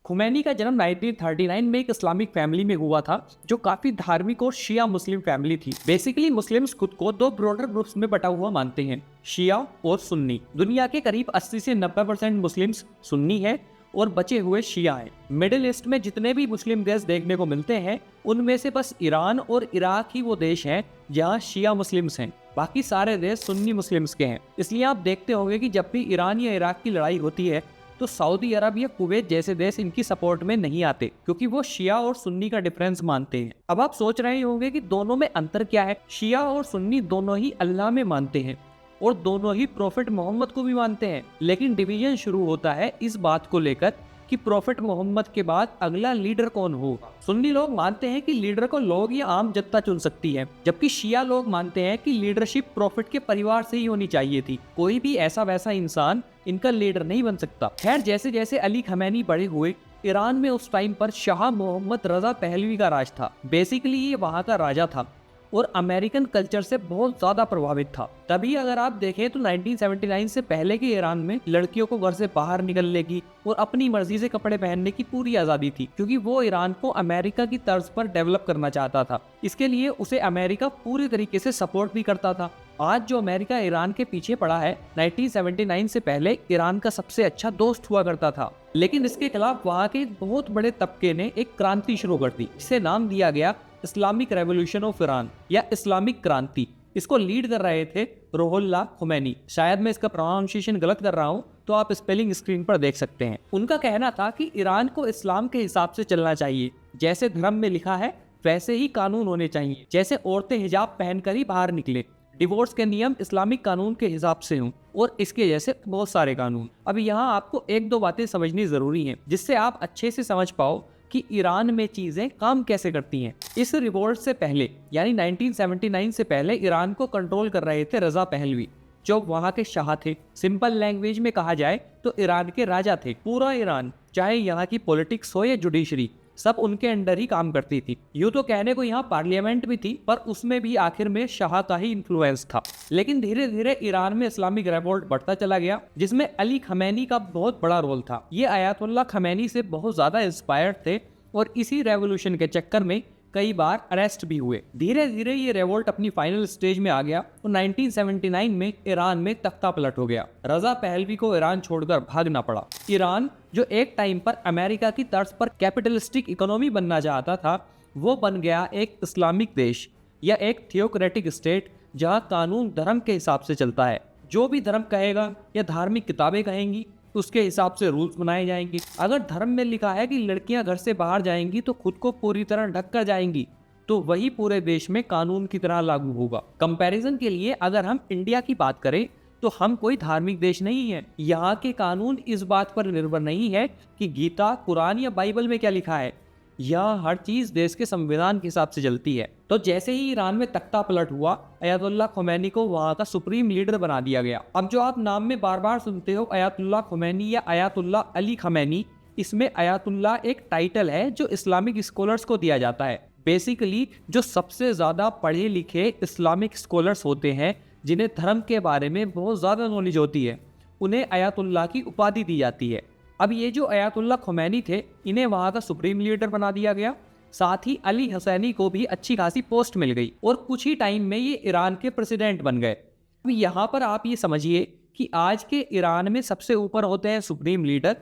खुमैनी का जन्म 1939 में एक इस्लामिक फैमिली में हुआ था जो काफी धार्मिक और शिया मुस्लिम फैमिली थी। बेसिकली मुस्लिम्स खुद को दो ब्रॉडर ग्रुप्स में बटा हुआ मानते हैं, शिया और सुन्नी। दुनिया के करीब 80 से 90% मुस्लिम्स सुन्नी है और बचे हुए शिया हैं। मिडिल ईस्ट में जितने भी मुस्लिम देश देखने को मिलते हैं उनमें से बस ईरान और इराक ही वो देश हैं जहाँ शिया मुस्लिम्स हैं, बाकी सारे देश सुन्नी मुस्लिम्स के हैं। इसलिए आप देखते होंगे कि जब भी ईरान या इराक की लड़ाई होती है तो सऊदी अरब या कुवैत जैसे देश इनकी सपोर्ट में नहीं आते, क्योंकि वो शिया और सुन्नी का डिफरेंस मानते हैं। अब आप सोच रहे होंगे कि दोनों में अंतर क्या है। शिया और सुन्नी दोनों ही अल्लाह में मानते हैं और दोनों ही प्रॉफिट मोहम्मद को भी मानते हैं, लेकिन डिवीजन शुरू होता है इस बात को लेकर कि प्रॉफिट मोहम्मद के बाद अगला लीडर कौन होगा। सुन्नी लोग मानते हैं कि लीडर को लोग या आम जनता चुन सकती है, जबकि शिया लोग मानते हैं कि लीडरशिप प्रॉफिट के परिवार से ही होनी चाहिए थी, कोई भी ऐसा वैसा इंसान इनका लीडर नहीं बन सकता। खैर, जैसे जैसे अली खमैनी बड़े हुए, ईरान में उस टाइम पर शाह मोहम्मद रजा पहलवी का राज था। बेसिकली ये वहाँ का राजा था और अमेरिकन कल्चर से बहुत ज्यादा प्रभावित था। तभी अगर आप देखें तो 1979 से पहले के ईरान में लड़कियों को घर से बाहर निकलने की और अपनी मर्जी से कपड़े पहनने की पूरी आजादी थी, क्योंकि वो ईरान को अमेरिका की तर्ज पर डेवलप करना चाहता था। इसके लिए उसे अमेरिका पूरी तरीके से सपोर्ट भी करता था। आज जो अमेरिका ईरान के पीछे पड़ा है, 1979 से पहले ईरान का सबसे अच्छा दोस्त हुआ करता था। लेकिन इसके खिलाफ वहाँ के बहुत बड़े तबके ने एक क्रांति शुरू कर दी, जिसे नाम दिया गया इस्लामिक रेवोल्यूशन ऑफ ईरान या इस्लामिक क्रांति। इसको लीड कर रहे थे रुहुल्लाह खुमैनी। शायद मैं इसका प्रोनाउंसिएशन गलत कर रहा हूँ, तो आप स्पेलिंग स्क्रीन पर देख सकते हैं। उनका कहना था कि ईरान को इस्लाम के हिसाब से चलना चाहिए, जैसे धर्म में लिखा है वैसे ही कानून होने चाहिए, जैसे औरतें हिजाब पहनकर ही बाहर निकले, डिवोर्स के नियम इस्लामिक कानून के हिसाब से हों और इसके जैसे बहुत सारे कानून। अब यहाँ आपको एक दो बातें समझनी जरूरी हैं, जिससे आप अच्छे से समझ पाओ कि ईरान में चीजें काम कैसे करती हैं। इस रिवोल्ट से पहले यानी 1979 से पहले ईरान को कंट्रोल कर रहे थे रजा पहलवी, जो वहाँ के शाह थे। सिंपल लैंग्वेज में कहा जाए तो ईरान के राजा थे। पूरा ईरान, चाहे यहाँ की पॉलिटिक्स हो या जुडिशरी, सब उनके अंडर ही काम करती थी। यूं तो कहने को यहाँ पार्लियामेंट भी थी, पर उसमें भी आखिर में शाह का ही इन्फ्लुएंस था। लेकिन धीरे धीरे ईरान में इस्लामिक रिवोल्ट बढ़ता चला गया, जिसमें अली खमैनी का बहुत बड़ा रोल था। ये आयतुल्लाह खमैनी से बहुत ज्यादा इंस्पायर्ड थे और इसी रेवोल्यूशन के चक्कर में कई बार अरेस्ट भी हुए। धीरे धीरे ये रेवोल्ट अपनी फाइनल स्टेज में आ गया और 1979 में ईरान में तख्ता पलट हो गया। रजा पहलवी को ईरान छोड़कर भागना पड़ा। ईरान, जो एक टाइम पर अमेरिका की तर्ज पर कैपिटलिस्टिक इकोनॉमी बनना चाहता था, वो बन गया एक इस्लामिक देश या एक थियोक्रेटिक स्टेट, जहाँ कानून धर्म के हिसाब से चलता है। जो भी धर्म कहेगा या धार्मिक किताबें कहेंगी उसके हिसाब से रूल्स बनाए जाएंगे। अगर धर्म में लिखा है कि लड़कियां घर से बाहर जाएंगी तो खुद को पूरी तरह ढक कर जाएंगी, तो वही पूरे देश में कानून की तरह लागू होगा। कंपैरिजन के लिए अगर हम इंडिया की बात करें तो हम कोई धार्मिक देश नहीं है। यहाँ के कानून इस बात पर निर्भर नहीं है कि गीता, कुरान या बाइबल में क्या लिखा है। यहाँ हर चीज देश के संविधान के हिसाब से चलती है। तो जैसे ही ईरान में तख्ता पलट हुआ, अयतुल्लाह खुमैनी को वहाँ का सुप्रीम लीडर बना दिया गया। अब जो आप नाम में बार बार सुनते हो अयतुल्लाह खुमैनी या अयतुल्लाह अली खमैनी, इसमें अयतुल्लाह एक टाइटल है जो इस्लामिक स्कॉलर्स को दिया जाता है। बेसिकली जो सबसे ज्यादा पढ़े लिखे इस्लामिक स्कॉलर्स होते हैं, जिन्हें धर्म के बारे में बहुत ज्यादा नॉलेज होती है, उन्हें अयतुल्लाह की उपाधि दी जाती है। अब ये जो अयतुल्लाह खुमैनी थे, इन्हें वहाँ का सुप्रीम लीडर बना दिया गया। साथ ही अली हसैनी को भी अच्छी खासी पोस्ट मिल गई और कुछ ही टाइम में ये ईरान के प्रेसिडेंट बन गए। अब यहाँ पर आप ये समझिए कि आज के ईरान में सबसे ऊपर होते हैं सुप्रीम लीडर,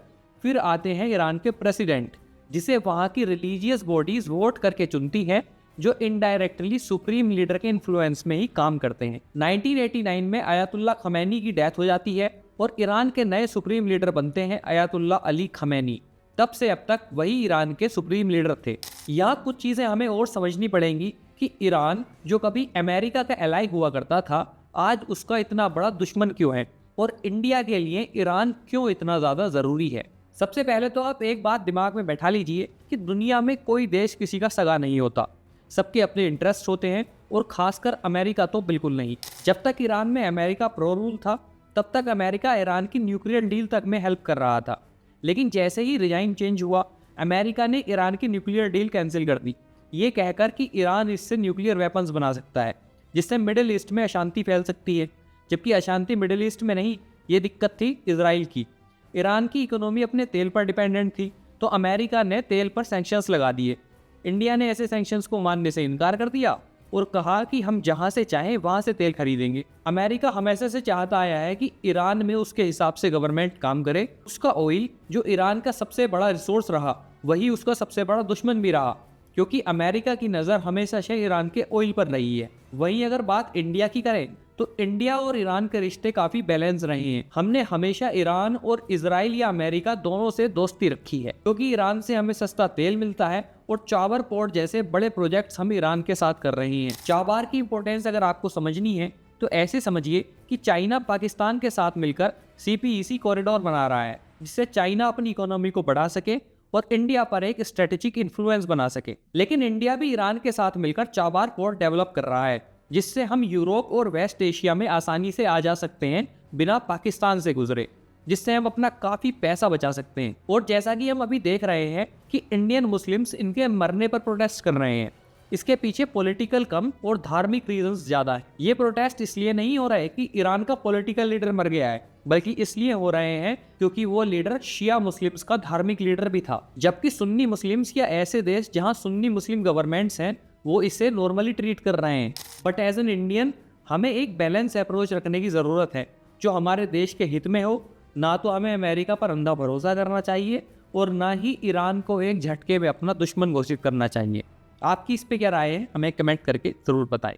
फिर आते हैं ईरान के प्रेसिडेंट, जिसे वहाँ की रिलीजियस बॉडीज वोट करके चुनती हैं, जो इनडायरेक्टली सुप्रीम लीडर के इन्फ्लुएंस में ही काम करते हैं। 1989 में अयतुल्लाह खमैनी की डेथ हो जाती है और ईरान के नए सुप्रीम लीडर बनते हैं अयतुल्लाह अली खमैनी। तब से अब तक वही ईरान के सुप्रीम लीडर थे। यहाँ कुछ चीज़ें हमें और समझनी पड़ेंगी कि ईरान, जो कभी अमेरिका का एलाई हुआ करता था, आज उसका इतना बड़ा दुश्मन क्यों है और इंडिया के लिए ईरान क्यों इतना ज़्यादा ज़रूरी है। सबसे पहले तो आप एक बात दिमाग में बैठा लीजिए कि दुनिया में कोई देश किसी का सगा नहीं होता, सबके अपने इंटरेस्ट होते हैं और खासकर अमेरिका तो बिल्कुल नहीं। जब तक ईरान में अमेरिका प्रो रूल था, तब तक अमेरिका ईरान की न्यूक्लियर डील तक में हेल्प कर रहा था। लेकिन जैसे ही रिजाइन चेंज हुआ, अमेरिका ने ईरान की न्यूक्लियर डील कैंसिल कर दी, ये कहकर कि ईरान इससे न्यूक्लियर वेपन्स बना सकता है, जिससे मिडिल ईस्ट में अशांति फैल सकती है। जबकि अशांति मिडिल ईस्ट में नहीं, ये दिक्कत थी इजराइल की। ईरान की इकोनॉमी अपने तेल पर डिपेंडेंट थी तो अमेरिका ने तेल पर सैंक्शंस लगा दिए। इंडिया ने ऐसे सैंक्शंस को मानने से इनकार कर दिया और कहा कि हम जहां से चाहें वहां से तेल खरीदेंगे। अमेरिका हमेशा से चाहता आया है कि ईरान में उसके हिसाब से गवर्नमेंट काम करे। उसका ऑयल जो ईरान का सबसे बड़ा रिसोर्स रहा, वही उसका सबसे बड़ा दुश्मन भी रहा, क्योंकि अमेरिका की नज़र हमेशा से ईरान के ऑयल पर रही है। वहीं अगर बात इंडिया की करें तो इंडिया और ईरान के रिश्ते काफ़ी बैलेंस रहे हैं। हमने हमेशा ईरान और इजराइल या अमेरिका दोनों से दोस्ती रखी है, क्योंकि ईरान से हमें सस्ता तेल मिलता है और चाबर पोर्ट जैसे बड़े प्रोजेक्ट्स हम ईरान के साथ कर रहे हैं। चाबार की इंपॉर्टेंस अगर आपको समझनी है तो ऐसे समझिए कि चाइना पाकिस्तान के साथ मिलकर CPEC कॉरिडोर बना रहा है, जिससे चाइना अपनी इकोनॉमी को बढ़ा सके और इंडिया पर एक स्ट्रेटेजिक इन्फ्लुएंस बना सके। लेकिन इंडिया भी ईरान के साथ मिलकर चाबार पोर्ट डेवलप कर रहा है, जिससे हम यूरोप और वेस्ट एशिया में आसानी से आ जा सकते हैं बिना पाकिस्तान से गुजरे, जिससे हम अपना काफ़ी पैसा बचा सकते हैं। और जैसा कि हम अभी देख रहे हैं कि इंडियन मुस्लिम्स इनके मरने पर प्रोटेस्ट कर रहे हैं, इसके पीछे पॉलिटिकल कम और धार्मिक रीजंस ज़्यादा है। ये प्रोटेस्ट इसलिए नहीं हो रहे कि ईरान का पॉलिटिकल लीडर मर गया है, बल्कि इसलिए हो रहे हैं क्योंकि वो लीडर शिया मुस्लिम्स का धार्मिक लीडर भी था। जबकि सुन्नी मुस्लिम्स या ऐसे देश जहाँ सुन्नी मुस्लिम गवर्नमेंट्स हैं वो इसे नॉर्मली ट्रीट कर रहे हैं। बट एज एन इंडियन हमें एक बैलेंस अप्रोच रखने की ज़रूरत है जो हमारे देश के हित में हो। ना तो हमें अमेरिका पर अंधा भरोसा करना चाहिए और ना ही ईरान को एक झटके में अपना दुश्मन घोषित करना चाहिए। आपकी इस पे क्या राय है, हमें कमेंट करके ज़रूर बताएं।